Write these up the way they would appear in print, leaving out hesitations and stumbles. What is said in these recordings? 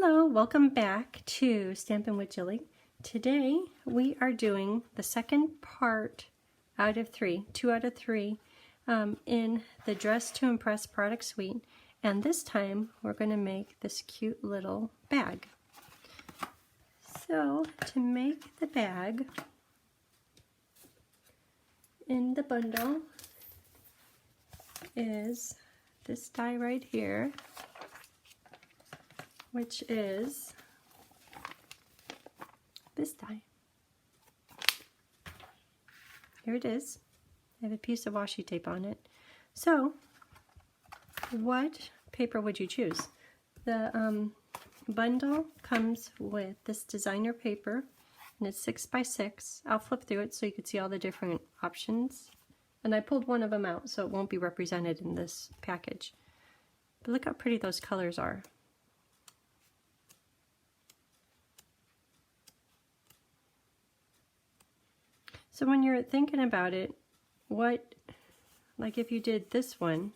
Hello, welcome back to Stampin' with Jilly. Today we are doing the second part out of three, 2 out of 3 in the Dress to Impress product suite, and this time we're going to make this cute little bag. So to make the bag, in the bundle is this die right here, which is this die. Here it is. I have a piece of washi tape on it. So, what paper would you choose? The bundle comes with this designer paper, and it's 6 by 6. I'll flip through it so you can see all the different options. And I pulled one of them out so it won't be represented in this package. But look how pretty those colors are. So when you're thinking about it, like if you did this one,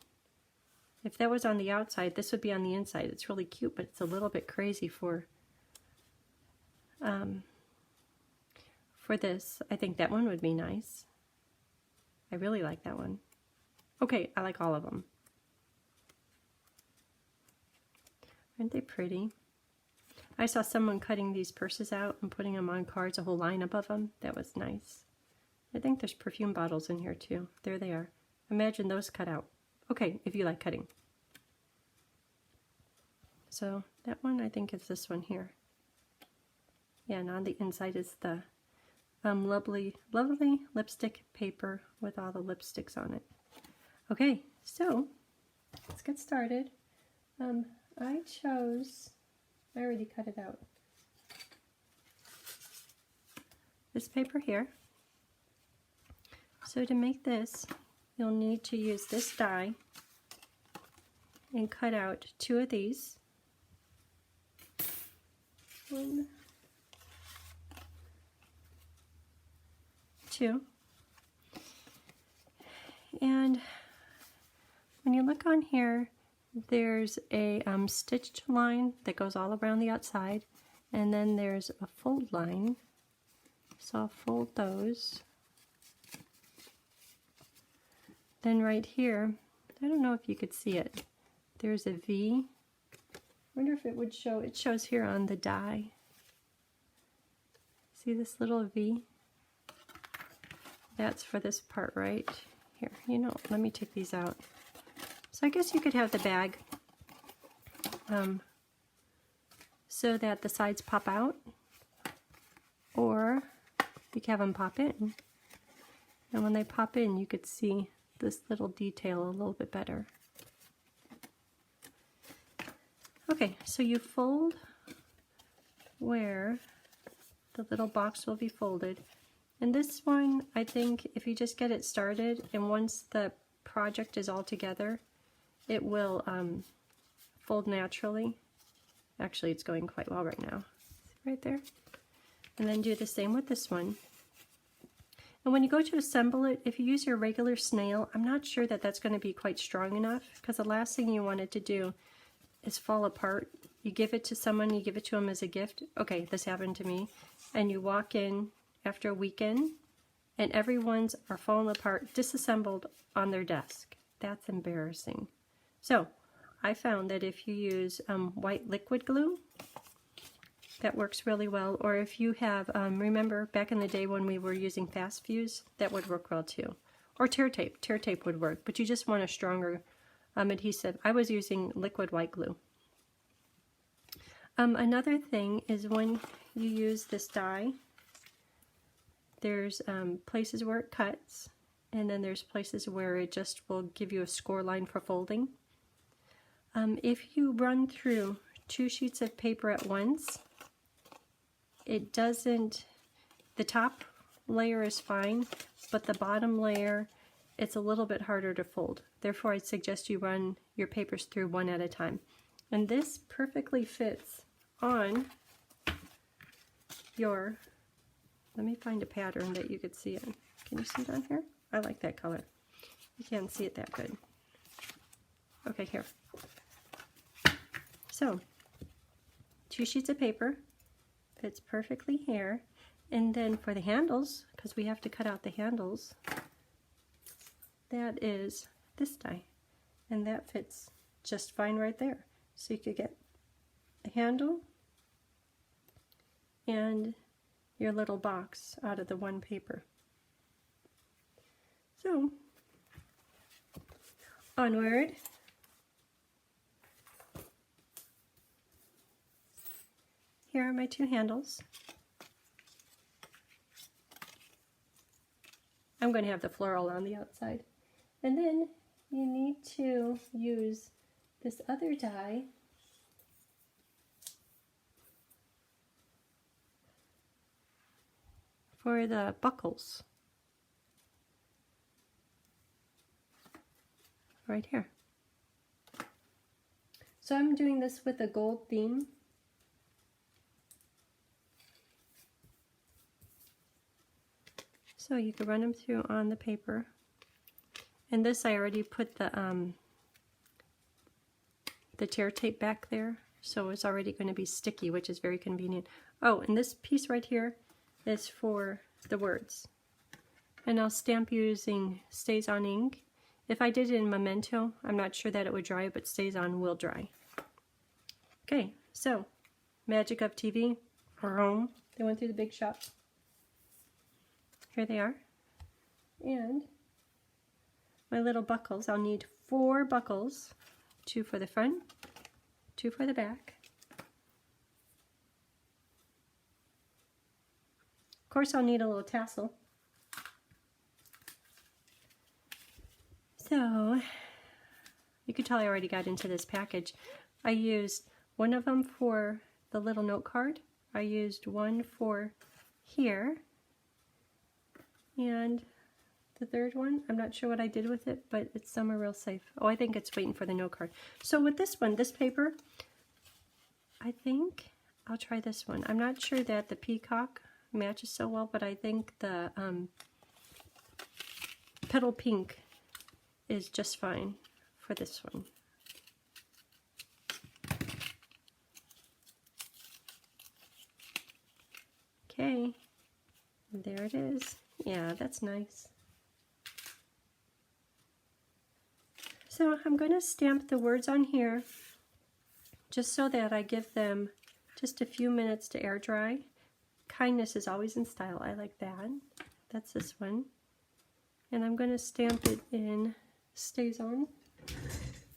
if that was on the outside, this would be on the inside. It's really cute, but it's a little bit crazy for this. I think that one would be nice. I really like that one. Okay, I like all of them. Aren't they pretty? I saw someone cutting these purses out and putting them on cards, a whole line above them. That was nice. I think there's perfume bottles in here too. There they are. Imagine those cut out. Okay, if you like cutting. So that one, I think is this one here. Yeah, and on the inside is the lovely lipstick paper with all the lipsticks on it. Okay, so let's get started. I already cut it out. This paper here. So to make this, you'll need to use this die and cut out 2 of these. 1, 2. And when you look on here, there's a stitched line that goes all around the outside, and then there's a fold line. So I'll fold those. Then right here, I don't know if you could see it, there's a V. I wonder if it would show. It shows here on the die. See this little V? That's for this part right here. You know, let me take these out. So I guess you could have the bag so that the sides pop out, or you can have them pop in. And when they pop in, you could see this little detail a little bit better. Okay, so you fold where the little box will be folded. And this one, I think if you just get it started, and once the project is all together, it will fold naturally. Actually, it's going quite well right now. See right there? And then do the same with this one. And when you go to assemble it, if you use your regular snail, I'm not sure that that's going to be quite strong enough, because the last thing you want it to do is fall apart. You give it to someone, you give it to them as a gift. Okay, this happened to me. And you walk in after a weekend, and everyone's are falling apart, disassembled on their desk. That's embarrassing. So I found that if you use white liquid glue, that works really well. Or if you have, remember back in the day when we were using fast fuse, that would work well too. Or tear tape. Tear tape would work, but you just want a stronger adhesive. I was using liquid white glue. Another thing is when you use this die, there's places where it cuts, and then there's places where it just will give you a score line for folding. If you run through 2 sheets of paper at once, it doesn't, the top layer is fine, but the bottom layer, it's a little bit harder to fold. Therefore, I'd suggest you run your papers through one at a time. And this perfectly fits on your, let me find a pattern that you could see it. Can you see it on here? I like that color. You can't see it that good. Okay, here. So 2 sheets of paper, fits perfectly here. And then for the handles, because we have to cut out the handles, that is this die, and that fits just fine right there. So you could get a handle and your little box out of the one paper. So onward. Here are my 2 handles. I'm going to have the floral on the outside. And then you need to use this other die for the buckles. Right here. So I'm doing this with a gold theme. So you can run them through on the paper. And this I already put the tear tape back there, so it's already going to be sticky, which is very convenient. Oh, and this piece right here is for the words. And I'll stamp using Stays On ink. If I did it in Memento, I'm not sure that it would dry, but Stays On will dry. Okay, so Magic of TV, home. They went through the big shop. Here they are. And my little buckles, I'll need 4 buckles, 2 for the front, 2 for the back. Of course, I'll need a little tassel. So, you can tell I already got into this package. I used one of them for the little note card. I used one for here. And the third one, I'm not sure what I did with it, but it's somewhere real safe. Oh, I think it's waiting for the note card. So with this one, this paper, I think I'll try this one. I'm not sure that the peacock matches so well, but I think the petal pink is just fine for this one. Okay, there it is. Yeah, that's nice. So I'm going to stamp the words on here just so that I give them just a few minutes to air dry. Kindness is always in style. I like that. That's this one. And I'm going to stamp it in Stays On,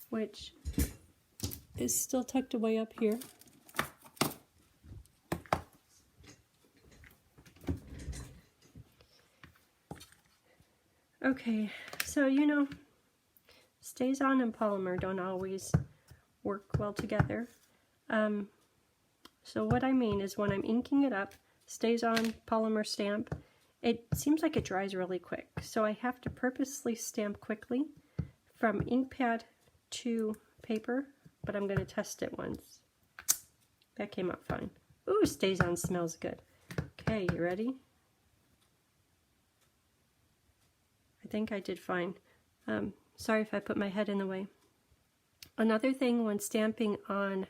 which is still tucked away up here. Okay, so you know, Stays On and polymer don't always work well together. So what I mean is when I'm inking it up, Stays On polymer stamp, it seems like it dries really quick. So I have to purposely stamp quickly from ink pad to paper, but I'm going to test it once. That came out fine. Ooh, Stays On smells good. Okay, you ready? I think I did fine. Sorry if I put my head in the way. Another thing when stamping on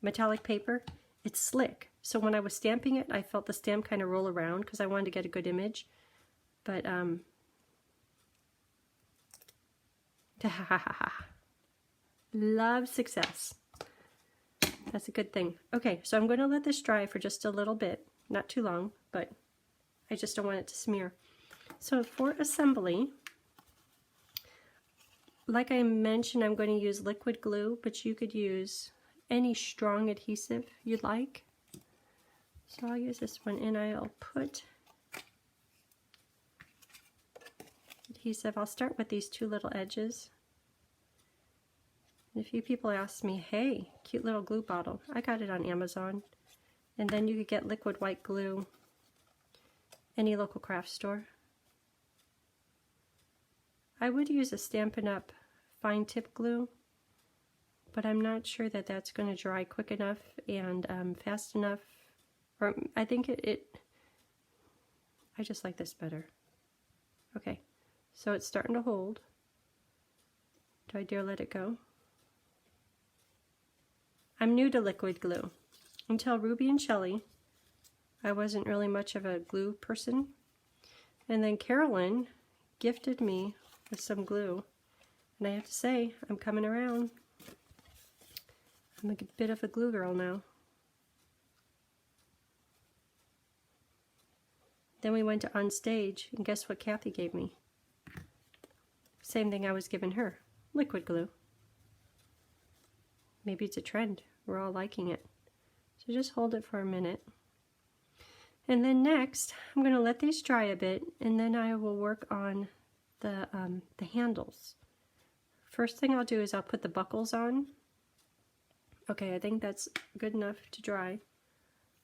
metallic paper, it's slick. So when I was stamping it, I felt the stamp kind of roll around because I wanted to get a good image. But, love success. That's a good thing. Okay, so I'm going to let this dry for just a little bit. Not too long, but I just don't want it to smear. So for assembly, like I mentioned, I'm going to use liquid glue, but you could use any strong adhesive you'd like. So I'll use this one, and I'll put adhesive. I'll start with these 2 little edges. And a few people asked me, hey, cute little glue bottle. I got it on Amazon. And then you could get liquid white glue, any local craft store. I would use a Stampin' Up! Fine tip glue, but I'm not sure that that's going to dry quick enough and fast enough. Or I think I just like this better. Okay, so it's starting to hold. Do I dare let it go? I'm new to liquid glue. Until Ruby and Shelley, I wasn't really much of a glue person. And then Carolyn gifted me with some glue. And I have to say, I'm coming around. I'm a bit of a glue girl now. Then we went to on stage, and guess what Kathy gave me? Same thing I was giving her, liquid glue. Maybe it's a trend. We're all liking it. So just hold it for a minute. And then next, I'm going to let these dry a bit, and then I will work on the handles. First thing I'll do is I'll put the buckles on. Okay, I think that's good enough to dry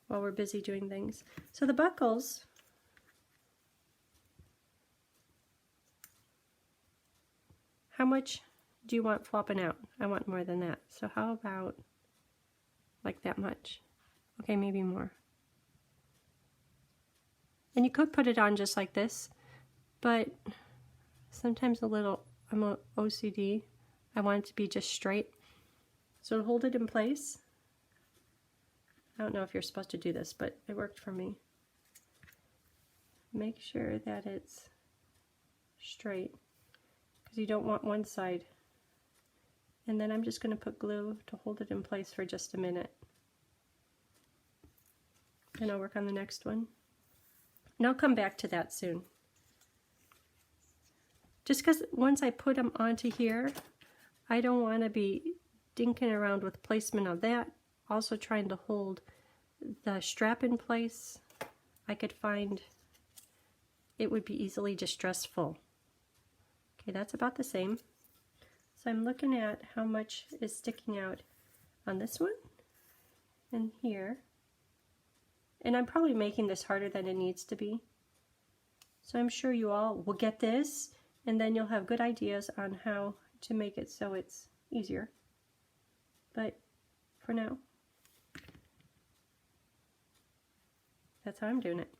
while we're busy doing things. So the buckles, how much do you want flopping out? I want more than that. So how about like that much? Okay, maybe more. And you could put it on just like this, but sometimes I'm a OCD. I want it to be just straight. So to hold it in place, I don't know if you're supposed to do this, but it worked for me. Make sure that it's straight, because you don't want one side. And then I'm just going to put glue to hold it in place for just a minute. And I'll work on the next one. And I'll come back to that soon. Just because once I put them onto here, I don't want to be dinking around with placement of that. Also trying to hold the strap in place. I could find it would be easily distressful. Okay, that's about the same. So I'm looking at how much is sticking out on this one and here. And I'm probably making this harder than it needs to be. So I'm sure you all will get this, and then you'll have good ideas on how to make it so it's easier. But for now, that's how I'm doing it.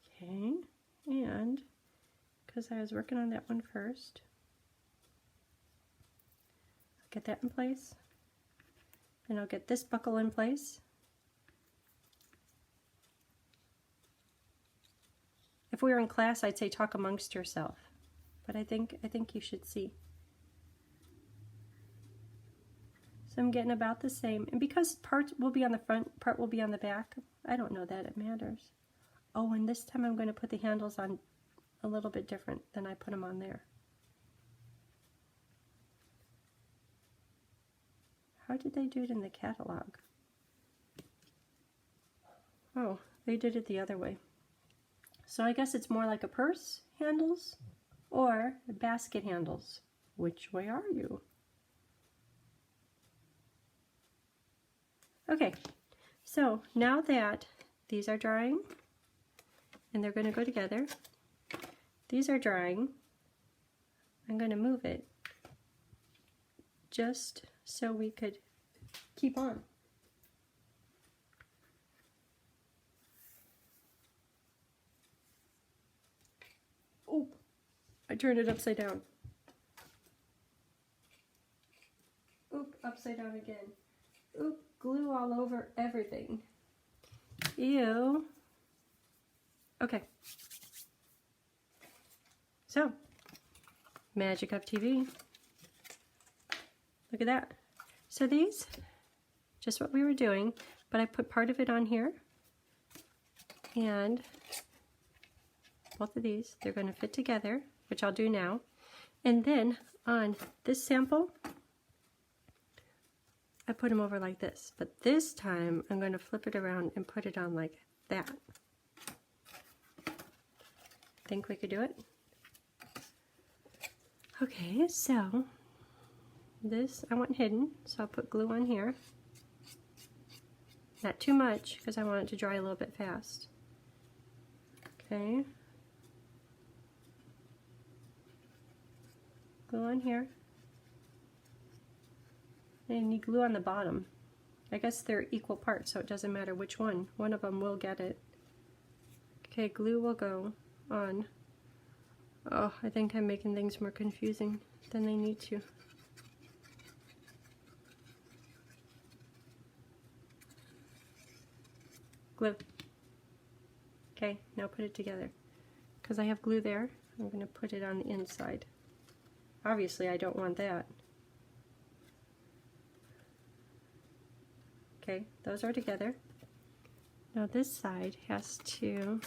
Okay, and because I was working on that one first, I'll get that in place, and I'll get this buckle in place. If we were in class, I'd say talk amongst yourself, but I think you should see. So I'm getting about the same, and because part will be on the front, part will be on the back, I don't know that it matters. Oh, and this time I'm going to put the handles on a little bit different than I put them on there. How did they do it in the catalog? Oh, they did it the other way. So I guess it's more like a purse handles or basket handles. Which way are you? Okay, so now that these are drying, and they're going to go together, these are drying, I'm going to move it just so we could keep on. Oh, I turned it upside down. Oop, upside down again. Oop, glue all over everything. Ew. Okay. So, magic of TV. Look at that. So these, just what we were doing, but I put part of it on here, and both of these, they're going to fit together, which I'll do now. And then on this sample, I put them over like this. But this time, I'm going to flip it around and put it on like that. Think we could do it? Okay, so this I want hidden, so I'll put glue on here. Not too much, because I want it to dry a little bit fast. Okay. Glue on here. And you need glue on the bottom. I guess they're equal parts, so it doesn't matter which one. One of them will get it. Okay, glue will go on. Oh, I think I'm making things more confusing than they need to. Glue. Okay, now put it together. Because I have glue there, I'm going to put it on the inside. Obviously, I don't want that. Okay, those are together. Now this side has to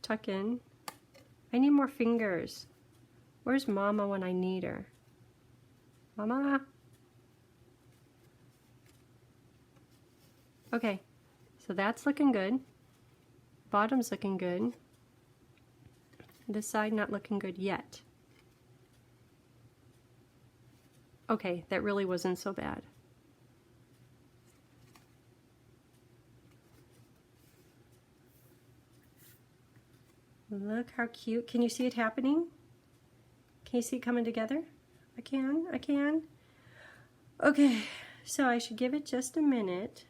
tuck in. I need more fingers. Where's Mama when I need her? Mama? Okay, so that's looking good. Bottom's looking good. This side not looking good yet. Okay, that really wasn't so bad. Look how cute. Can you see it happening? Can you see it coming together? I can. Okay, so I should give it just a minute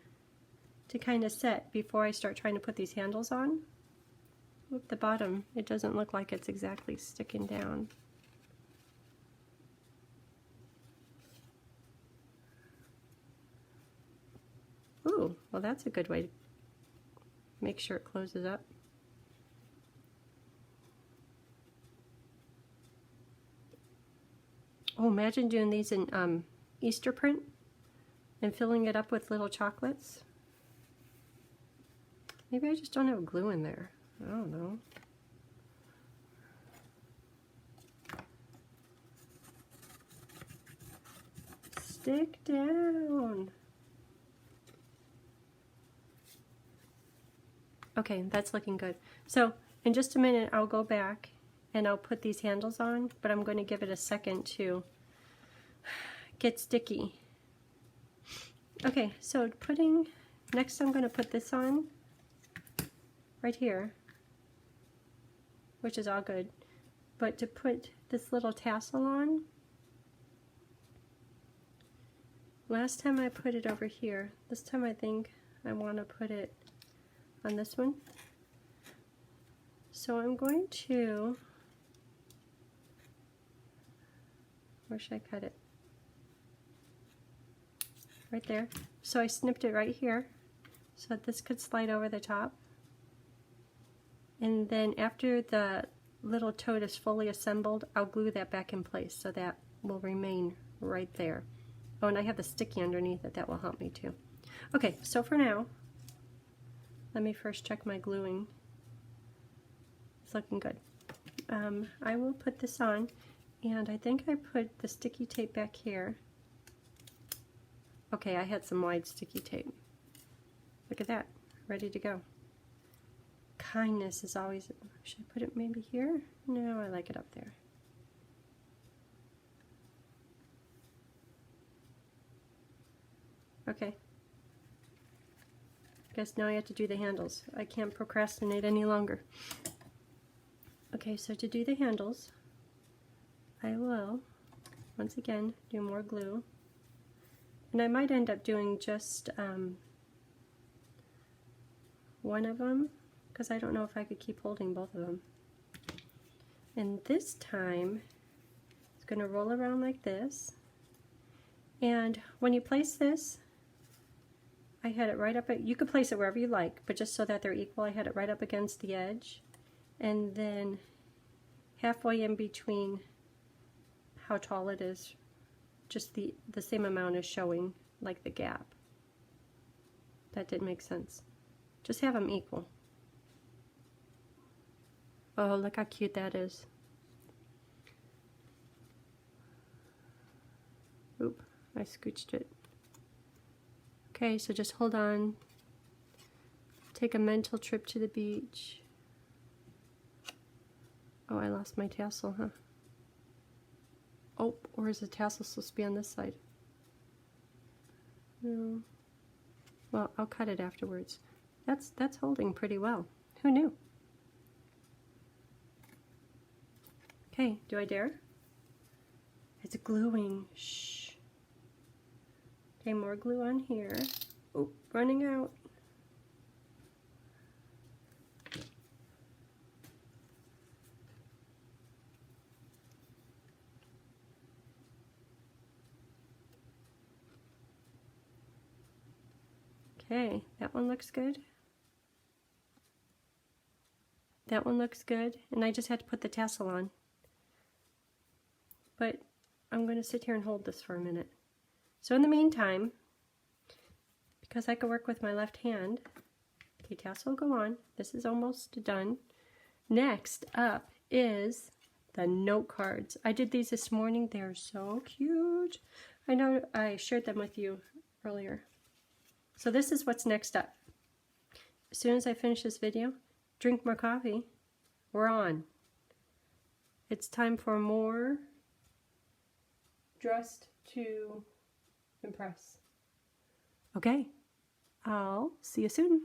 to kind of set before I start trying to put these handles on. Look, the bottom, it doesn't look like it's exactly sticking down. Ooh, well that's a good way to make sure it closes up. Oh, imagine doing these in Easter print and filling it up with little chocolates. Maybe I just don't have glue in there. I don't know. Stick down. Okay, that's looking good. So in just a minute I'll go back and I'll put these handles on, but I'm going to give it a second to get sticky. Okay, so next I'm going to put this on right here, which is all good, but to put this little tassel on, last time I put it over here, this time I think I want to put it on this one. So I'm going to, where should I cut it? Right there. So I snipped it right here so that this could slide over the top. And then after the little tote is fully assembled, I'll glue that back in place so that will remain right there. Oh, and I have the sticky underneath it, that will help me too. Okay, so for now, let me first check my gluing. It's looking good. I will put this on, and I think I put the sticky tape back here. Okay, I had some wide sticky tape. Look at that, ready to go. Kindness is always, should I put it maybe here? No, I like it up there. Okay. Guess now I have to do the handles. I can't procrastinate any longer. Okay, so to do the handles, I will, once again, do more glue. And I might end up doing just one of them, because I don't know if I could keep holding both of them. And this time, it's going to roll around like this. And when you place this, I had it right up at, you could place it wherever you like, but just so that they're equal, I had it right up against the edge. And then halfway in between how tall it is, just the same amount is showing, like the gap. That didn't make sense. Just have them equal. Oh, look how cute that is. Oop, I scooched it. Okay, so just hold on. Take a mental trip to the beach. Oh, I lost my tassel, huh? Oh, or is the tassel supposed to be on this side? No. Well, I'll cut it afterwards. That's holding pretty well. Who knew? Okay, do I dare? It's gluing. Shh. Okay, more glue on here. Oh, running out. Okay, that one looks good. That one looks good, and I just had to put the tassel on. But I'm going to sit here and hold this for a minute. So in the meantime, because I can work with my left hand, okay, tassel will go on. This is almost done. Next up is the note cards. I did these this morning. They're so cute. I know I shared them with you earlier. So this is what's next up. As soon as I finish this video, drink more coffee, we're on. It's time for more Dressed to Impress. Okay, I'll see you soon.